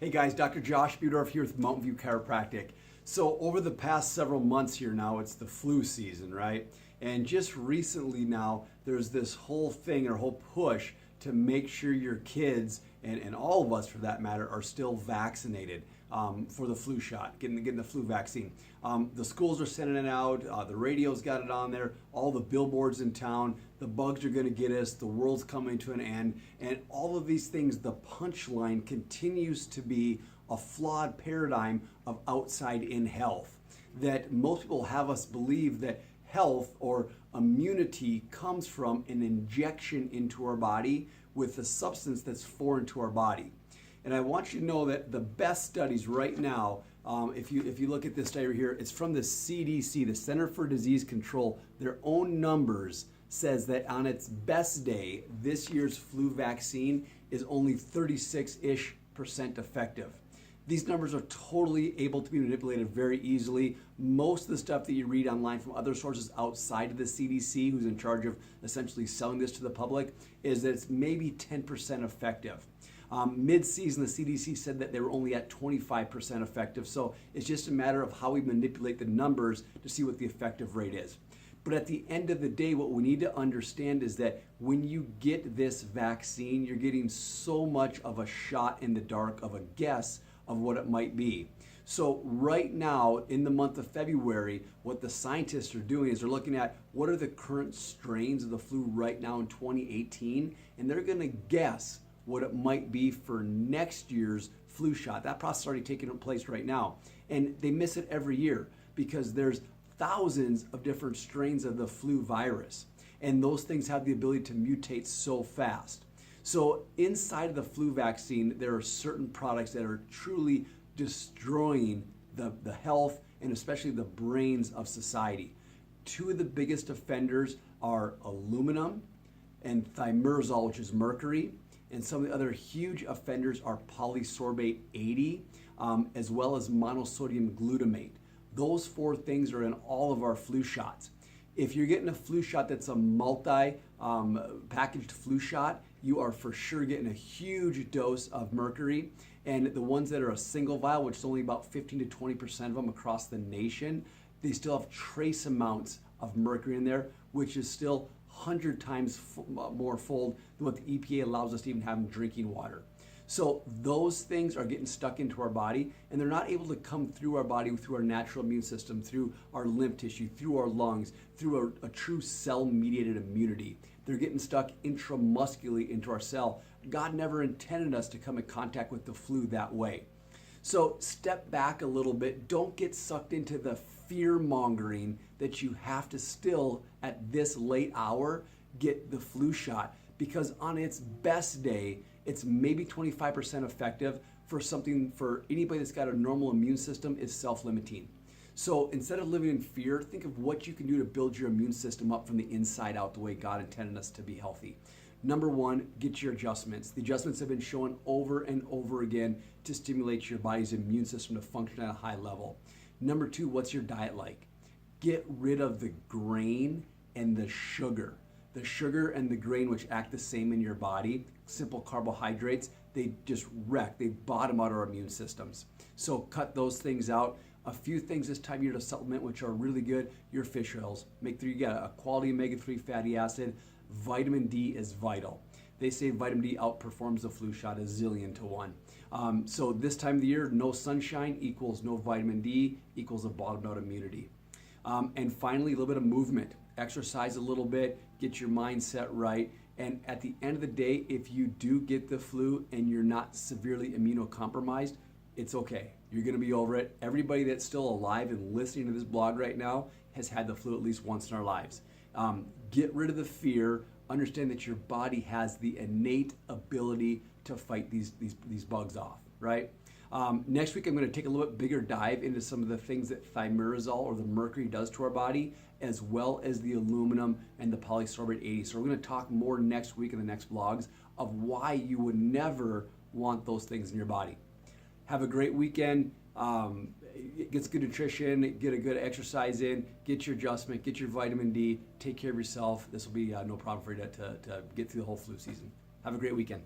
Hey guys, Dr. Josh Budorf here with Mountain View Chiropractic. So over the past several months here now, it's the flu season, right? And just recently now, there's this whole thing or whole push to make sure your kids, and all of us for that matter, are still vaccinated for the flu shot, getting the flu vaccine. The schools are sending it out, the radio's got it on there, all the billboards in town, the bugs are gonna get us, the world's coming to an end, and all of these things, the punchline continues to be a flawed paradigm of outside-in health. That most people have us believe that health or immunity comes from an injection into our body with a substance that's foreign to our body. And I want you to know that the best studies right now, if you look at this study right here, it's from the CDC, the Center for Disease Control. Their own numbers says that on its best day, this year's flu vaccine is only 36-ish% effective. These numbers are totally able to be manipulated very easily. Most of the stuff that you read online from other sources outside of the CDC, who's in charge of essentially selling this to the public, is that it's maybe 10% effective. Mid-season, the CDC said that they were only at 25% effective. So it's just a matter of how we manipulate the numbers to see what the effective rate is. But at the end of the day, what we need to understand is that when you get this vaccine, you're getting so much of a shot in the dark, of a guess of what it might be. So right now, in the month of February, what the scientists are doing is they're looking at what are the current strains of the flu right now in 2018, and they're gonna guess what it might be for next year's flu shot. That process is already taking place right now. And they miss it every year because there's thousands of different strains of the flu virus. And those things have the ability to mutate so fast. So inside of the flu vaccine, there are certain products that are truly destroying the health and especially the brains of society. Two of the biggest offenders are aluminum and thimerosal, which is mercury. And some of the other huge offenders are polysorbate 80, as well as monosodium glutamate. Those four things are in all of our flu shots. If you're getting a flu shot that's a multi-packaged flu shot, you are for sure getting a huge dose of mercury. And the ones that are a single vial, which is only about 15 to 20% of them across the nation, they still have trace amounts of mercury in there, which is still 100 times more fold than what the EPA allows us to even have in drinking water. So those things are getting stuck into our body, and they're not able to come through our body through our natural immune system, through our lymph tissue, through our lungs, through a true cell-mediated immunity. They're getting stuck intramuscularly into our cell. God never intended us to come in contact with the flu that way. So step back a little bit. Don't get sucked into the fear-mongering that you have to still, at this late hour, get the flu shot. Because on its best day, it's maybe 25% effective for anybody that's got a normal immune system is self-limiting. So instead of living in fear, think of what you can do to build your immune system up from the inside out the way God intended us to be healthy. Number one, get your adjustments. The adjustments have been shown over and over again to stimulate your body's immune system to function at a high level. Number two, what's your diet like? Get rid of the grain and the sugar. The sugar and the grain, which act the same in your body, simple carbohydrates, they just wreck, they bottom out our immune systems. So cut those things out. A few things this time of year to supplement, which are really good, your fish oils. Make sure you get a quality omega-3 fatty acid. Vitamin D is vital. They say vitamin D outperforms the flu shot a zillion to one. So this time of the year, no sunshine equals no vitamin D equals a bottomed out immunity. And finally, a little bit of movement. Exercise a little bit, get your mindset right, and at the end of the day, if you do get the flu and you're not severely immunocompromised, it's okay. You're gonna be over it. Everybody that's still alive and listening to this blog right now has had the flu at least once in our lives. Get rid of the fear, understand that your body has the innate ability to fight these bugs off, right? Next week, I'm going to take a little bit bigger dive into some of the things that thimerosal or the mercury does to our body, as well as the aluminum and the polysorbate 80. So we're going to talk more next week in the next vlogs of why you would never want those things in your body. Have a great weekend. Get some good nutrition, get a good exercise in, get your adjustment, get your vitamin D, take care of yourself. This will be no problem for you to get through the whole flu season. Have a great weekend.